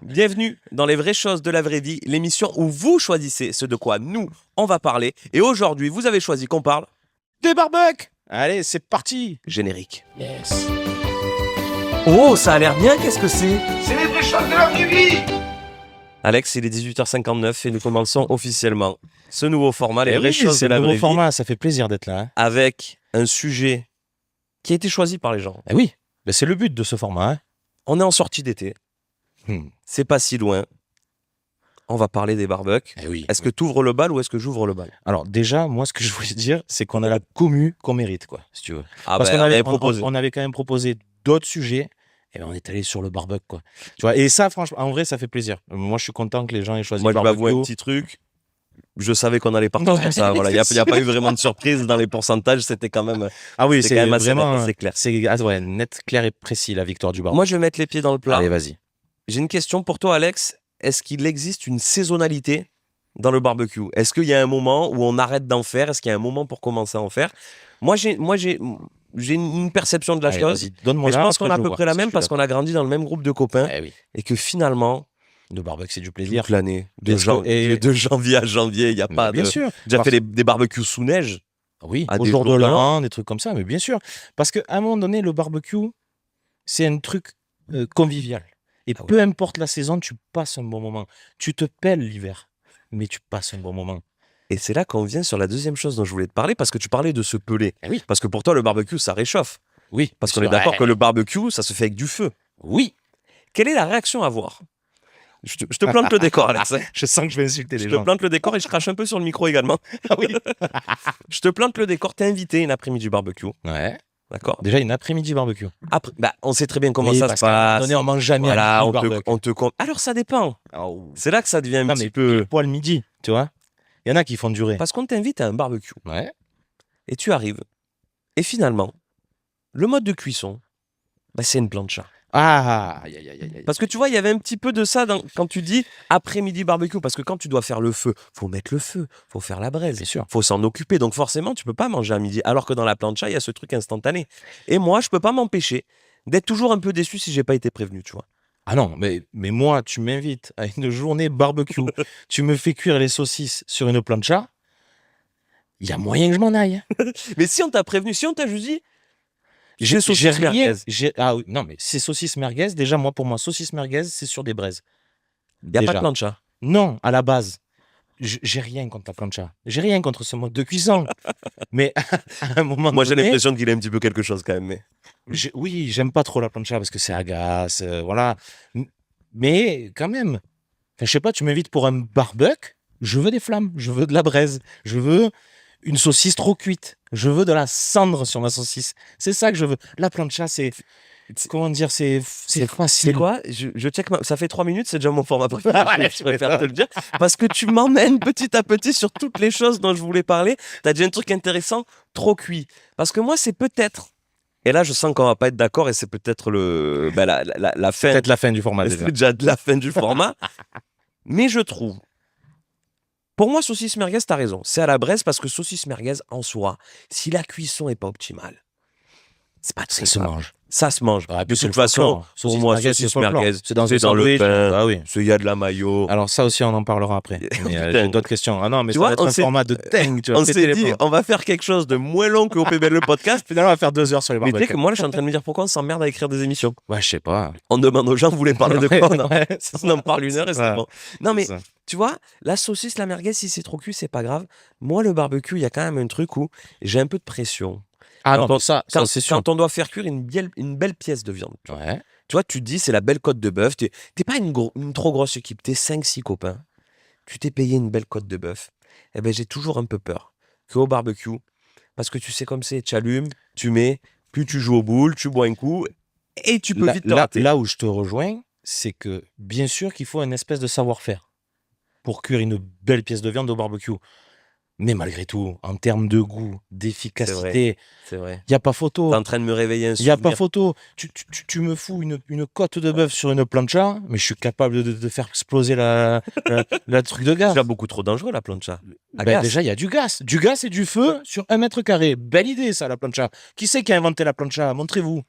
Bienvenue dans Les vraies choses de la vraie vie, l'émission où vous choisissez ce de quoi nous, on va parler. Et aujourd'hui, vous avez choisi qu'on parle Des barbecues. Allez, c'est parti. générique. Yes. Oh, ça a l'air bien, qu'est-ce que c'est? C'est les vraies choses de la vraie vie. Alex, il est 18h59 et nous commençons officiellement ce nouveau format, Les Eh vraies oui, choses c'est de la le vraie nouveau vie, format, ça fait plaisir d'être là. Hein. avec un sujet qui a été choisi par les gens. Eh oui, ben, c'est le but de ce format. Hein. On est en sortie d'été, c'est pas si loin. On va parler des barbecues. Eh oui. Est-ce que tu ouvres le bal ou est-ce que j'ouvre le bal? Alors déjà, moi, ce que je voulais dire, c'est qu'on a la commu qu'on mérite, quoi, si tu veux. Ah Parce ben, qu'on avait, proposé. on avait quand même proposé d'autres sujets. Et ben, on est allé sur le barbecue, quoi. Tu vois, et ça, franchement, en vrai, ça fait plaisir. Moi, je suis content que les gens aient choisi Moi, le je vais avouer un barbecue. petit truc. Je savais qu'on allait partir Ouais, sur ça. Voilà, il n'y a pas eu vraiment de surprise dans les pourcentages. C'était quand même, Ah oui, c'était c'est quand même assez vraiment, net, assez clair. c'est ouais, net, clair et précis la victoire du barbecue. Moi, je vais mettre les pieds dans le plat. Allez, vas-y. J'ai une question pour toi, Alex. Est-ce qu'il existe une saisonnalité dans le barbecue? Est-ce qu'il y a un moment où on arrête d'en faire? Est-ce qu'il y a un moment pour commencer à en faire? Moi, j'ai une perception de la Allez, chose. vas-y, donne-moi Et je là, pense qu'on après, a à je peu vois, près la si même je suis parce qu'on a grandi dans le même groupe de copains d'accord. Eh oui, et que finalement, le barbecue, c'est du plaisir. toute l'année, de, Parce que- et- de janvier à janvier, il n'y a Mais pas bien de... sûr. J'ai déjà Parce- fait des barbecues sous neige. Oui, à au des jour de jours de l'an. l'an, des trucs comme ça, mais bien sûr. Parce qu'à un moment donné, le barbecue, c'est un truc convivial. Et Ah oui. peu importe la saison, tu passes un bon moment. Tu te pèles l'hiver, mais tu passes un bon moment. Et c'est là qu'on vient sur la deuxième chose dont je voulais te parler, parce que tu parlais de se peler. Eh oui. Parce que pour toi, le barbecue, ça réchauffe. Oui. Parce qu'on est d'accord que le barbecue, ça se fait avec du feu. Oui. Quelle est la réaction à avoir? Je te plante le décor, Alex. hein. Je sens que je vais insulter Je les te gens. plante le décor et je crache un peu sur le micro également. Ah oui. Je te plante le décor, t'es invité une après-midi barbecue, Ouais. d'accord? Déjà, une après-midi barbecue. Après, bah, on sait très bien comment Oui, ça parce se qu'à un moment passe. donné, on mange jamais Voilà, à on midi te, barbecue. on te com- Alors ça dépend. Oh. C'est là que ça devient un Non, petit mais peu... poil midi, tu vois. Il y en a qui font durer. Parce qu'on t'invite à un barbecue Ouais. et tu arrives. Et finalement, le mode de cuisson, bah, c'est une plancha. Ah, aïe, aïe, aïe, aïe. Parce que tu vois, il y avait un petit peu de ça quand tu dis après-midi barbecue. Parce que quand tu dois faire le feu, faut mettre le feu, faut faire la braise, Bien sûr. faut s'en occuper. Donc forcément, tu peux pas manger à midi. Alors que dans la plancha, il y a ce truc instantané. Et moi, je peux pas m'empêcher d'être toujours un peu déçu si j'ai pas été prévenu, tu vois. Ah non, mais moi, tu m'invites à une journée barbecue, tu me fais cuire les saucisses sur une plancha, il y a moyen que je m'en aille. Hein. Mais si on t'a prévenu, si on t'a juste dit, J'ai saucisses rien. merguez. Ah oui, non, mais ces saucisses merguez, déjà, moi, pour moi, saucisses merguez, c'est sur des braises. il n'y a pas de Déjà. plancha. Non, à la base, j'ai rien contre la plancha. J'ai rien contre ce mode de cuisson. Mais à un moment Moi, j'ai donné, l'impression qu'il a un petit peu quelque chose quand même. Mais... oui, j'aime pas trop la plancha parce que c'est agace, voilà. Mais quand même, enfin, je sais pas, tu m'invites pour un barbecue, je veux des flammes, je veux de la braise, je veux une saucisse trop cuite, je veux de la cendre sur ma saucisse. C'est ça que je veux. La plancha, c'est comment dire, c'est C'est facile. quoi? Je check ça fait 3 minutes, c'est déjà mon format préféré. Ah ouais, je préfère te le dire. Parce que tu m'emmènes petit à petit sur toutes les choses dont je voulais parler. T'as déjà un truc intéressant, trop cuit. Parce que moi, c'est peut-être. Et là, je sens qu'on va pas être d'accord et c'est peut-être la fin. Peut-être la fin du format déjà. C'est déjà de la fin du format. Mais je trouve. Pour moi, saucisse merguez, t'as raison. C'est à la braise parce que saucisse merguez, en soi, si la cuisson est pas optimale, c'est pas très Ça se grave. mange. Ça se mange. Ah, De puis c'est toute le façon, folklore. pour Saucisse moi, merguez, saucisse c'est le folklore. merguez, C'est dans c'est un dans le sandwich. pain, Ah oui. il y a de la mayo. Alors ça aussi, on en parlera après. Mais, Putain. j'ai d'autres questions. Ah non, mais Tu ça vois, va être on un s'est- format de dingue. Tu vas On péter s'est les dit, plombs. on va faire quelque chose de moins long que OPBL le podcast. Finalement, on va faire 2 heures sur les Mais tu sais barbecues. que moi, là, je suis en train de me dire pourquoi on s'emmerde à écrire des émissions. Ouais, je sais pas. On demande aux gens, vous voulez parler de quoi? Ouais, c'est On en parle 1 heure et c'est ça. bon. Non, mais ça. tu vois, la saucisse, la merguez, si c'est trop cuit, c'est pas grave. Moi, le barbecue, il y a quand même un truc où j'ai un peu de pression. Ah Quand non, on- ça c'est sûr. Quand on doit faire cuire une belle pièce de viande. Ouais. Tu vois, tu te dis, c'est la belle côte de bœuf. T'es pas une trop grosse équipe, t'es 5-6 copains. Tu t'es payé une belle côte de bœuf. Eh ben, j'ai toujours un peu peur qu'au barbecue, parce que tu sais comme c'est, tu allumes, tu mets, puis tu joues au boule, tu bois un coup, et tu peux vite te rater. Là où je te rejoins, c'est que bien sûr qu'il faut une espèce de savoir-faire pour cuire une belle pièce de viande au barbecue. Mais malgré tout, en termes de goût, d'efficacité, C'est vrai. il n'y a pas photo. T'es en train de me réveiller un Il n'y a pas souvenir. photo. Tu me fous une côte de bœuf sur une plancha, mais je suis capable de faire exploser la truc de C'est gaz. déjà beaucoup trop dangereux, la plancha. À Ben, gaz. déjà, il y a du gaz. Du gaz et du feu sur 1 mètre carré. Belle idée, ça, la plancha. Qui c'est qui a inventé la plancha? Montrez-vous.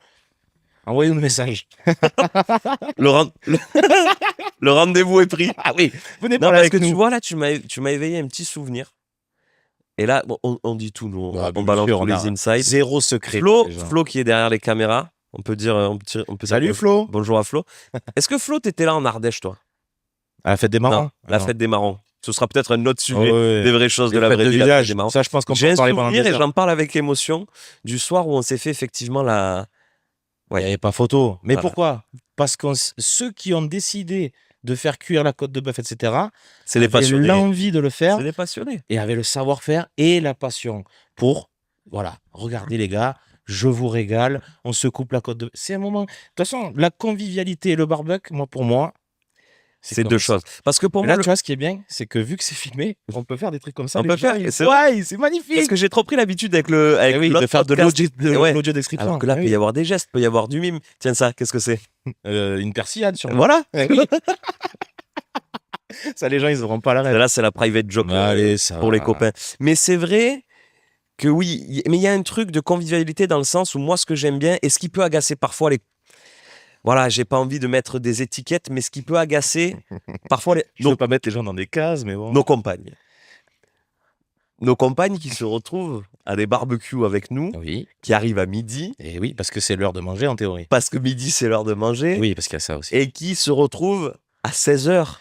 Envoyez-nous un message. Le, ren- le- le rendez-vous est pris. Ah oui, venez Non, parler parce avec que nous. tu vois, là, tu m'as éveillé un petit souvenir. Et là, bon, on dit tout, nous. Ah, On bien balance sûr, tous on les a insights. zéro secret. Flo, les gens. Flo qui est derrière les caméras. On peut dire Salut dire Flo. bonjour à Flo. Est-ce que Flo, t'étais là en Ardèche, toi? À la fête des marrons. Non, la fête des marrons. Ce sera peut-être un autre sujet Oh, ouais. des vraies choses Les de la fêtes vraie de vie. La fête village. des marrons. Ça, je pense qu'on J'ai peut un en parler pendant souvenir des et heures. j'en parle avec émotion du soir où on s'est fait effectivement la. Il n'y avait pas photo. Mais Voilà. pourquoi? Parce que ceux qui ont décidé de faire cuire la côte de bœuf, etc., C'est des avaient passionnés. l'envie de le faire C'est des passionnés. et avaient le savoir-faire et la passion pour, voilà, regardez les gars, je vous régale, on se coupe la côte de bœuf. C'est un moment. De toute façon, la convivialité et le barbecue, pour moi, C'est comme deux ça. choses. Parce que pour Mais moi, là, tu vois, ce qui est bien, c'est que vu que c'est filmé, on peut faire des trucs comme ça. On les peut gens, faire, ils- c'est vrai. Ouais, c'est magnifique. parce que j'ai trop pris l'habitude avec Eh oui, de l'autre faire de podcast. Ouais. l'audio description. Alors que là, Eh il peut oui. y avoir des gestes, peut y avoir du mime. Tiens ça, qu'est-ce que c'est? Une persillade sur Voilà. Eh oui. Ça, les gens, ils n'auront pas la rêve. Là, c'est la private joke Allez, ça pour les va. copains. Mais c'est vrai que oui, mais il y a un truc de convivialité dans le sens où moi, ce que j'aime bien, et ce qui peut agacer parfois les... Voilà, j'ai pas envie de mettre des étiquettes, mais ce qui peut agacer parfois Je veux pas mettre les gens dans des cases, mais bon. nos compagnes. Nos compagnes qui se retrouvent à des barbecues avec nous, Oui, qui arrivent à midi, et oui, parce que c'est l'heure de manger en théorie. parce que midi, c'est l'heure de manger, Oui, parce qu'il y a ça aussi. et qui se retrouvent à 16h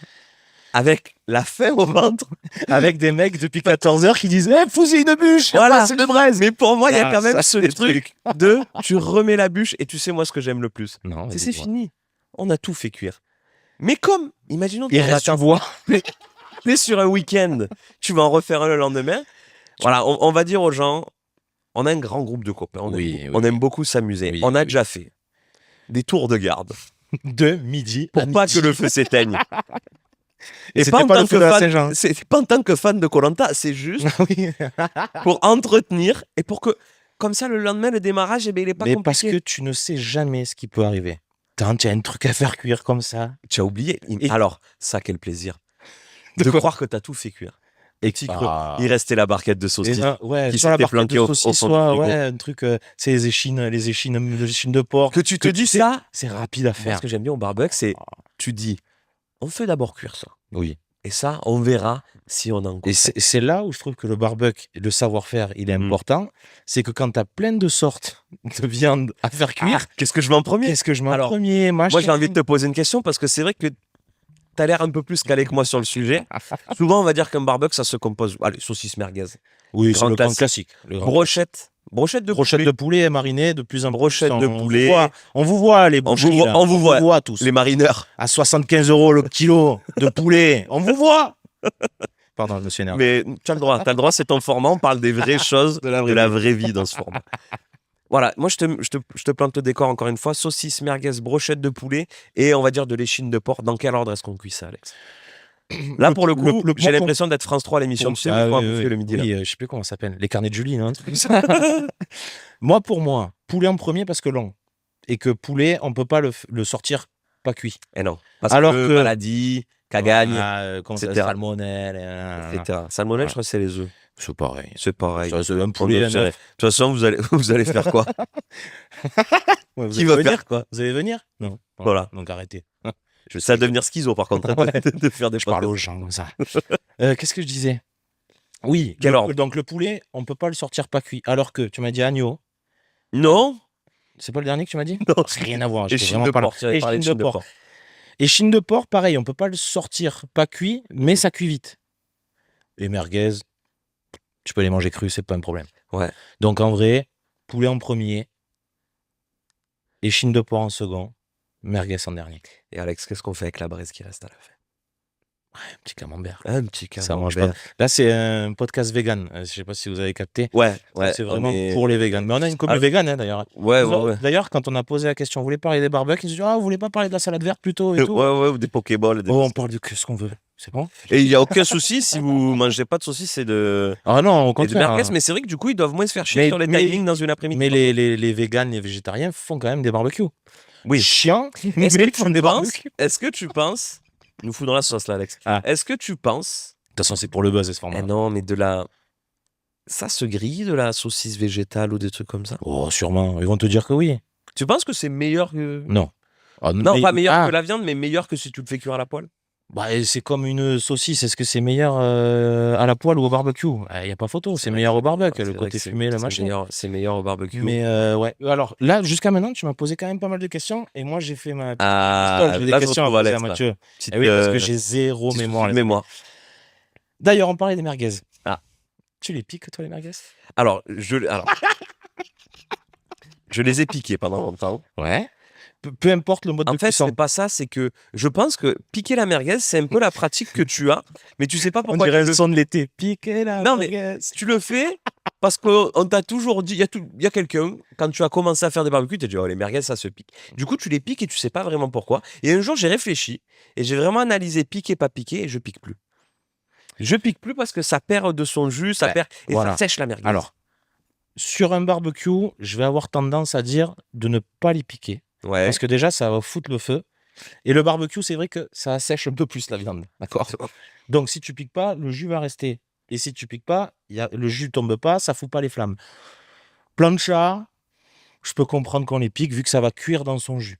avec la faim au ventre. Avec des mecs depuis 14 heures qui disent fous-y une bûche, Voilà. c'est de braise. Mais pour moi, il y a Ah, quand même ça, ce c'est le truc de tu remets la bûche et tu sais moi ce que j'aime le plus. Non, C'est vas-y, dis-moi. fini. On a tout fait cuire. Mais comme, imaginons Il que reste une voix. t'es sur un week-end, tu vas en refaire un le lendemain. Voilà, on va dire aux gens, on a un grand groupe de copains, Oui, on oui. aime beaucoup s'amuser. Oui, on a oui. déjà fait des tours de garde De midi pour à pas midi. que le feu s'éteigne. Et pas c'était en pas tant le feu que de la fan- Saint-Jean. C'est pas en tant que fan de Koh-Lanta, c'est juste Oui. pour entretenir et pour que, comme ça, le lendemain, le démarrage, eh ben, il est pas Mais parce compliqué. que tu ne sais jamais ce qui peut arriver. Tu as un truc à faire cuire comme ça. Tu as oublié. Et- Alors, ça, quel plaisir. De De quoi croire que tu as tout fait cuire. Et que Ah. il restait la barquette de Et saucisses. ouais, qui soit la s'était barquette planqué de au saucisses, fond du soit frigo. ouais, un truc, c'est les échines de porc. Que tu te dis sais, ça, c'est rapide à moi, faire. ce que j'aime bien au barbecue, c'est tu dis, on fait d'abord cuire ça. Oui. Et ça, on verra si on en Et goûte. c'est là où je trouve que le barbecue, le savoir-faire, il est important. C'est que quand tu as plein de sortes de viande à faire cuire, Qu'est-ce que je mets en premier? qu'est-ce que je mets en Alors, premier, Moi, machin. j'ai envie de te poser une question parce que c'est vrai que tu as l'air un peu plus calé que moi sur le sujet. Souvent, on va dire qu'un barbecue, ça se compose. Allez, saucisse merguez. Oui, c'est grand le grand classique. classique. Le grand- Brochette de Brochette poulet. de poulet marinée de plus en plus. Brochette de poulet. On vous voit, les boucheries, voit- là. on vous voit. tous. Les marineurs. À 75 € le kilo de poulet. On vous voit. Pardon, je me suis énervé. Mais tu as le droit, c'est ton format. On parle des vraies choses de la vraie vie dans ce format. Voilà, moi je te plante le décor encore une fois. Saucisse, merguez, brochette de poulet et on va dire de l'échine de porc. Dans quel ordre est-ce qu'on cuit ça, Alex? Là, pour le coup, le- j'ai moi, l'impression d'être France 3 à l'émission. Tu sais, Ah, on oui, bouffer oui, le midi là. oui, je sais plus comment ça s'appelle. Les carnets de Julie, non, un truc comme ça. Moi, pour moi, poulet en premier parce que long. Et que poulet, on peut pas le sortir pas cuit. Et non. Parce Alors que que- maladie, cagagne, Comment ça, etc. salmonelle. etc. Salmonelle, je crois que c'est les œufs. C'est pareil. C'est pareil. Ça, c'est un On poulet. doit un gérer. œuf. De toute façon, vous allez faire quoi? Ouais, vous Qui allez va venir, faire quoi? Vous allez venir? Non. Voilà. Donc arrêtez. Ça va devenir schizo par contre, hein, Ouais. de faire des Je parle podcasts. aux gens comme ça. Qu'est-ce que je disais? Oui. Quel ordre? Donc le poulet, on peut pas le sortir pas cuit. Alors que tu m'as dit agneau. Non? C'est pas le dernier que tu m'as dit? Non. Rien à voir. Et j'étais chine vraiment de pas là. porc. Tu avais Et parlé de chine de chine de porc. porc. Et chine de porc, pareil, on peut pas le sortir pas cuit, mais ça cuit vite. Et merguez, tu peux les manger crus, c'est pas un problème. Ouais. Donc en vrai, poulet en premier, et chine de porc en second, merguez en dernier. Et Alex, qu'est-ce qu'on fait avec la braise qui reste à la fin? Un petit camembert. Un petit Ça mange camembert. pas. Là, c'est un podcast vegan. Je sais pas si vous avez capté. Ouais, ouais. C'est on vraiment est- pour les vegans. Mais on a une commune Ah, vegan, hein, d'ailleurs. Ouais, ouais, ouais. D'ailleurs, quand on a posé la question, vous voulez parler des barbecues, ils se disent vous voulez pas parler de la salade verte plutôt et tout. Ouais, ou des Pokéballs. Oh, on parle de ce qu'on veut. C'est bon. Et il n'y a aucun souci si vous mangez pas de saucisses et de, Ah non, au et de contraire. merguez, mais c'est vrai que du coup, ils doivent moins se faire chier Mais- sur les mais- timings dans une après-midi. Mais les véganes, les végétariens font quand même des barbecues. Oui. Chiant, mais Est-ce que ils font des barbecues. Est-ce que tu penses... Nous fout dans la sauce là, Alex. Ah. Est-ce que tu penses... De toute façon, c'est pour le buzz, ce format. Eh non, mais de la... Ça se grille de la saucisse végétale ou des trucs comme ça? Oh, sûrement. Ils vont te dire que oui. Tu penses que c'est meilleur que... Non. Ah, Non, mais- pas meilleur ah, que la viande, mais meilleur que si tu le fais cuire à la poêle. bah, et c'est comme une saucisse. Est-ce que c'est meilleur à la poêle ou au barbecue? Il n'y a pas photo. C'est vrai meilleur que au barbecue, c'est le vrai côté que fumé, le machin. C'est meilleur au barbecue. Mais ouais. Alors là, jusqu'à maintenant, tu m'as posé quand même pas mal de questions. Et moi, j'ai fait ma petite Ah, pistole. J'ai des là, je questions à retrouve poser à Alex, là. Mathieu. Petite, Eh oui, parce que euh, j'ai zéro petit mémoire. souci de là. mémoire. D'ailleurs, on parlait des merguez. Ah. Tu les piques, toi, les merguez? Alors, je les ai piqués pendant longtemps. Ouais. Peu importe le mode En de fait, cuisson. c'est pas ça, c'est que je pense que piquer la merguez, c'est un peu la pratique que tu as, mais tu sais pas On pourquoi dirait tu le le son de l'été. Piquer la Non, mais- merguez. Tu le fais parce qu'on t'a toujours dit, il y a quelqu'un, quand tu as commencé à faire des barbecues, tu as dit, oh, les merguez, ça se pique. Du coup, tu les piques et tu sais pas vraiment pourquoi. Et un jour, j'ai réfléchi et j'ai vraiment analysé piquer, pas piquer, et je pique plus. Je pique plus parce que ça perd de son jus, ça Ouais, perd, et voilà. ça sèche la merguez. Alors, sur un barbecue, je vais avoir tendance à dire de ne pas les piquer. ouais. Parce que déjà, ça va foutre le feu. Et le barbecue, c'est vrai que ça assèche un peu plus la viande. D'accord. Donc, si tu piques pas, le jus va rester. Et si tu piques pas, le jus tombe pas, ça fout pas les flammes. Plancha, je peux comprendre qu'on les pique vu que ça va cuire dans son jus.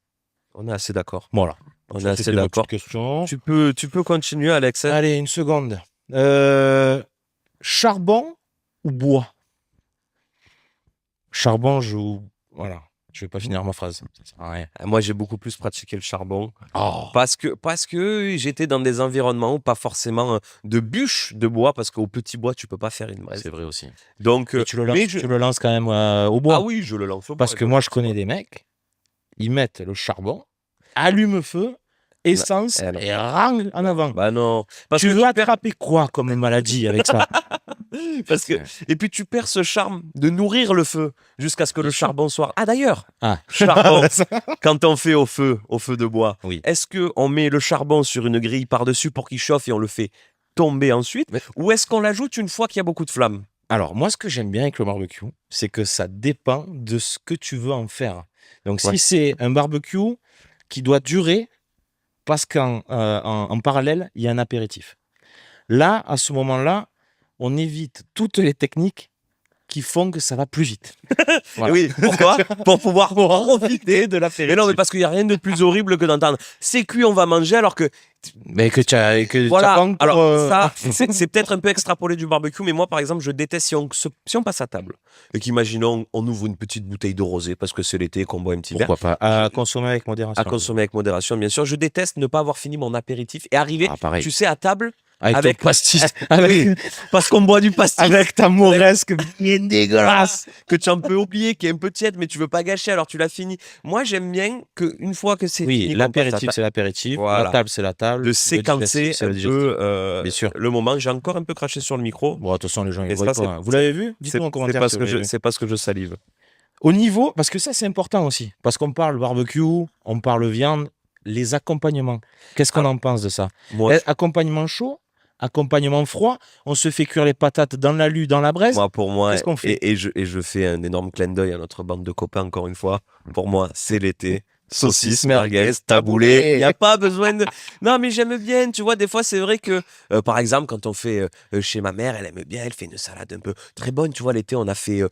On est assez d'accord. Voilà. On est Ça, assez c'était ma d'accord. petite question. Tu peux continuer, Alex. hein. Allez, une seconde. Charbon ou bois? Charbon, voilà. Je vais pas finir ma phrase. Ça sert à rien. Moi, j'ai beaucoup plus pratiqué le charbon Oh. parce que j'étais dans des environnements où pas forcément de bûches de bois, parce qu'au petit bois, tu peux pas faire une braise. C'est vrai aussi. Donc, Et tu le mais lances quand même au bois. Ah oui, je le lance au bois. Parce que moi, je connais des mecs, ils mettent le charbon, allume-feu, essence non. et rang en avant. Bah non. Parce Tu que veux tu perds- attraper quoi comme maladie avec ça? parce que et puis tu perds ce charme de nourrir le feu jusqu'à ce que le charbon soit. Ah d'ailleurs, Ah. charbon. Quand on fait au feu de bois, Oui. est-ce que on met le charbon sur une grille par-dessus pour qu'il chauffe et on le fait tomber ensuite, ou est-ce qu'on l'ajoute une fois qu'il y a beaucoup de flammes? Alors, moi, ce que j'aime bien avec le barbecue, c'est que ça dépend de ce que tu veux en faire. Donc, Ouais. si c'est un barbecue qui doit durer, parce en parallèle, il y a un apéritif. Là, à ce moment-là, on évite toutes les techniques qui font que ça va plus vite. Voilà. Oui, pourquoi? Pour pouvoir Profiter de l'apéritif. Mais non, mais parce qu'il n'y a rien de plus horrible que d'entendre c'est cuit, on va manger, alors que. Mais que tu as Voilà. pas encore, Alors, ça, c'est peut-être un peu extrapolé du barbecue, mais moi, par exemple, je déteste si on passe à table et qu'imaginons, on ouvre une petite bouteille de rosé parce que c'est l'été qu'on boit un petit verre. pourquoi pas, à consommer avec modération. À consommer avec modération, bien sûr. Je déteste ne pas avoir fini mon apéritif et arriver, Ah, pareil. tu sais, à table, Avec avec- ton pastis. Oui, parce qu'on boit du pastis. Avec ta mauresque bien dégueulasse. Que tu en peux oublier, qui est un peu tiède, mais tu veux pas gâcher, alors tu l'as fini. Moi, j'aime bien qu'une fois que c'est Oui, fini, l'apéritif, c'est l'apéritif. Voilà. La table, c'est la table. de Le séquencer digestif, c'est un le digestif. peu Bien sûr. le moment. J'ai encore un peu craché sur le micro. Bon, de toute façon, les gens, ils Et voient ça, pas. Vous l'avez vu? Dites-nous en commentaire. si vous l'avez vu. C'est parce que je salive. Au niveau, parce que ça, c'est important aussi. Parce qu'on parle barbecue, on parle viande, les accompagnements. Qu'est-ce qu'on en pense de ça? Moi, Accompagnement chaud, accompagnement froid, on se fait cuire les patates dans l'alu, dans la braise. pour moi, Qu'est-ce qu'on fait et je fais un énorme clin d'œil à notre bande de copains, encore une fois. Pour moi, c'est l'été. Saucisses, merguez, taboulé. Il n'y a pas besoin de. Non, mais j'aime bien. Tu vois, des fois, c'est vrai que, par exemple, quand on fait chez ma mère, elle aime bien, elle fait une salade un peu très bonne. Tu vois, l'été, on a fait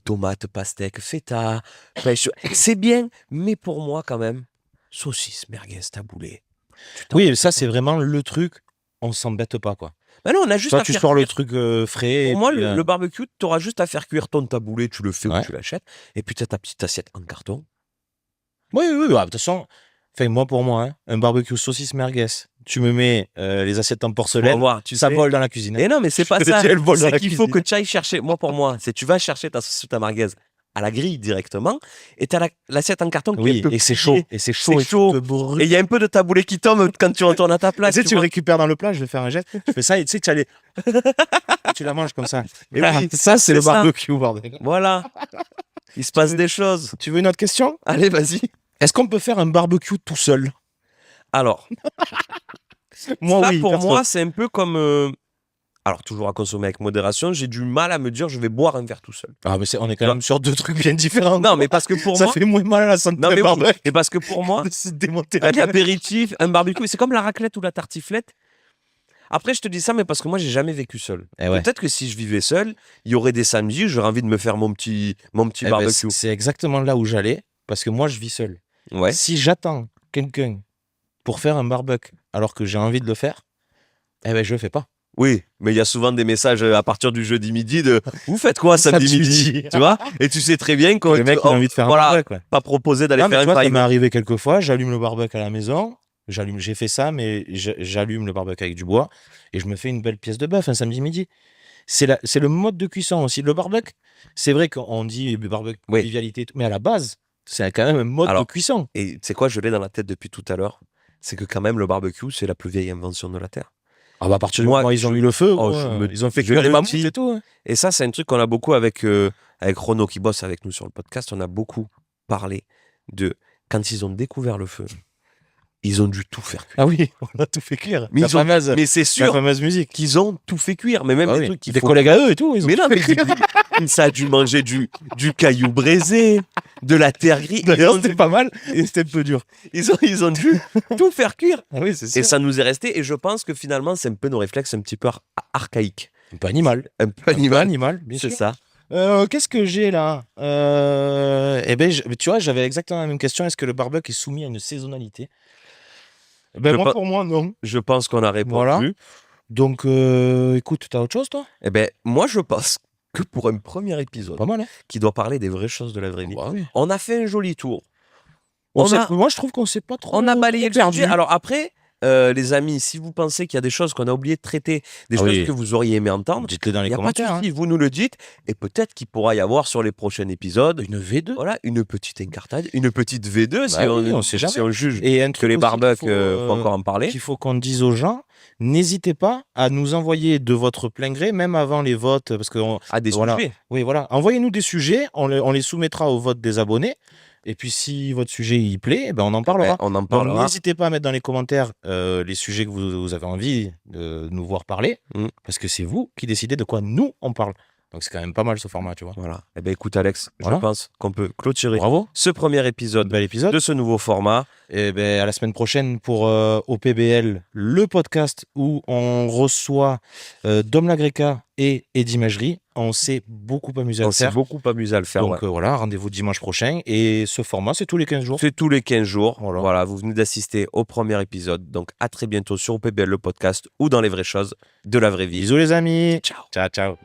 tomates, pastèques, feta, pêche. C'est bien, mais pour moi, quand même, saucisses, merguez, taboulé. Oui, ça, c'est vraiment le truc. On s'embête pas, quoi. Ben non, on a juste Toi, à tu faire sors le cuire. truc frais. Pour moi, et puis, le barbecue, tu auras juste à faire cuire ton taboulé, tu le fais Ouais. ou tu l'achètes, et puis tu as ta petite assiette en carton. Oui, oui, oui. De toute façon, pour moi, hein, un barbecue saucisse merguez, tu me mets les assiettes en Pour porcelaine, voir, tu ça sais. vole dans la cuisine. Et non, mais c'est pas Je ça. te dis, elle vole dans C'est la qu'il faut cuisine. que tu ailles chercher. Moi, pour moi, c'est tu vas chercher ta saucisse, ta merguez à la grille directement, et tu as l'assiette en carton qui est Oui, un peu et c'est pliée. chaud. Et c'est chaud. C'est chaud. Et tu te brûles. Et il y a un peu de taboulé qui tombe quand tu retournes à ta place. Tu sais, tu le vois. récupères dans le plat, je vais faire un geste. Je fais ça et tu sais, tu as les... tu la manges comme ça. Et oui, ça, c'est le ça. barbecue, bordel. Voilà. Il se passe des choses. Tu veux une autre question? Allez, vas-y. Est-ce qu'on peut faire un barbecue tout seul? Alors, Moi, ça, oui. pour perso. moi, c'est un peu comme. Alors, toujours à consommer avec modération, j'ai du mal à me dire je vais boire un verre tout seul. Ah, mais on est quand même sur deux trucs bien différents. Non, mais parce que pour ça moi. fait moins mal à la santé. Non, mais oui. barbecue. Et parce que pour moi, De se démonter un la gueule. apéritif, un barbecue, c'est comme la raclette ou la tartiflette. Après, je te dis ça, mais parce que moi, j'ai jamais vécu seul. Eh ouais. Peut-être que si je vivais seul, il y aurait des samedis, j'aurais envie de me faire mon petit Eh ben, barbecue. c'est exactement là où j'allais. parce que moi, je vis seul. Ouais. Si j'attends quelqu'un pour faire un barbecue alors que j'ai envie de le faire, eh ben, je le fais pas. Oui, mais il y a souvent des messages à partir du jeudi midi de vous faites quoi samedi midi, tu vois? Et tu sais très bien qu'on Le mec, il a envie de faire un barbecue. Ouais. pas proposé d'aller Non, mais faire tu vois, un ça m'est private. arrivé quelques fois. J'allume le barbecue à la maison. J'ai fait ça, mais j'allume le barbecue avec du bois et je me fais une belle pièce de bœuf un samedi midi. C'est le mode de cuisson aussi. Le barbecue, c'est vrai qu'on dit barbecue, Oui. convivialité, et tout, mais à la base, c'est quand même un mode Alors, de cuisson. Et tu sais quoi, je l'ai dans la tête depuis tout à l'heure. C'est que quand même, le barbecue, c'est la plus vieille invention de la Terre. Ah bah à partir du Moi, moment où ils ont je- mis le feu, oh, ouais, je me- ils ont fait je cuire les me mammouths dis- et tout. Hein. Et ça, c'est un truc qu'on a beaucoup avec Renaud qui bosse avec nous sur le podcast. On a beaucoup parlé de quand ils ont découvert le feu, ils ont dû tout faire cuire. Ah oui, on a tout fait cuire. Mais, La ils ont- fameuse, mais c'est la sûr fameuse musique. qu'ils ont tout fait cuire. Mais même Ah des oui. trucs qu'il Des faut... collègues à eux et tout. Ils ont Mais tout non, fait mais cuire. ça a dû manger du caillou braisé, de la terre grise. D'ailleurs, c'était pas mal. Et c'était un peu dur. Ils ont dû tout faire cuire. Ah oui, c'est Et ça. ça nous est resté. Et je pense que finalement, c'est un peu nos réflexes un petit peu archaïques. Un peu animal. Un peu Animal, bien C'est sûr. ça. Qu'est-ce que j'ai là Eh ben, tu vois, j'avais exactement la même question. Est-ce que le barbecue est soumis à une saisonnalité Ben Je moi, pense- pour moi, non. Je pense qu'on a répondu. Voilà. Donc, écoute, t'as autre chose, toi Eh ben, moi, je pense que pour un premier épisode Pas mal, hein qui doit parler des vraies choses de la vraie vie, Bah oui. on a fait un joli tour. On On sait- a- Moi, je trouve qu'on s'est pas trop On a balayé le perdu. sujet. Alors après, les amis, si vous pensez qu'il y a des choses qu'on a oublié de traiter, des Ah choses oui. que vous auriez aimé entendre, Dites-le dans il les n'y a pas de commentaires. souci, vous nous le dites. Et peut-être qu'il pourra y avoir sur les prochains épisodes, Une V2. voilà, une petite incartade, une petite V2, si, Bah oui, on sait si jamais. on juge Et un que truc les aussi barbecues, qu'il faut, faut encore en parler. qu'il faut qu'on dise aux gens, n'hésitez pas à nous envoyer de votre plein gré, même avant les votes, parce que À des voilà. sujets. oui, voilà, envoyez-nous des sujets, on les soumettra au vote des abonnés, et puis si votre sujet y plaît, eh ben on en parlera. On en Donc, parlera. n'hésitez pas à mettre dans les commentaires les sujets que vous avez envie de nous voir parler, Mm. parce que c'est vous qui décidez de quoi nous on parle. Donc c'est quand même pas mal ce format, tu vois. Voilà. Eh ben écoute, Alex, Voilà. je pense qu'on peut clôturer Bravo, ce premier épisode bel épisode. de ce nouveau format. Et ben à la semaine prochaine pour OPBL, le podcast où on reçoit Dom Lagreca et Eddie Magerie. On s'est beaucoup amusé à On le s'est faire. beaucoup amusé à le faire. Donc ouais. voilà, rendez-vous dimanche prochain. Et ce format, c'est tous les 15 jours. C'est tous les 15 jours. Voilà. Voilà, vous venez d'assister au premier épisode. Donc à très bientôt sur OPBL, le podcast, ou dans les vraies choses de la vraie vie. Bisous les amis. Ciao. Ciao, ciao.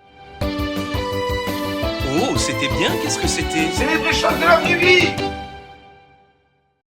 Oh, c'était bien, qu'est-ce que c'était? C'est les vraies choses de la vraie vie.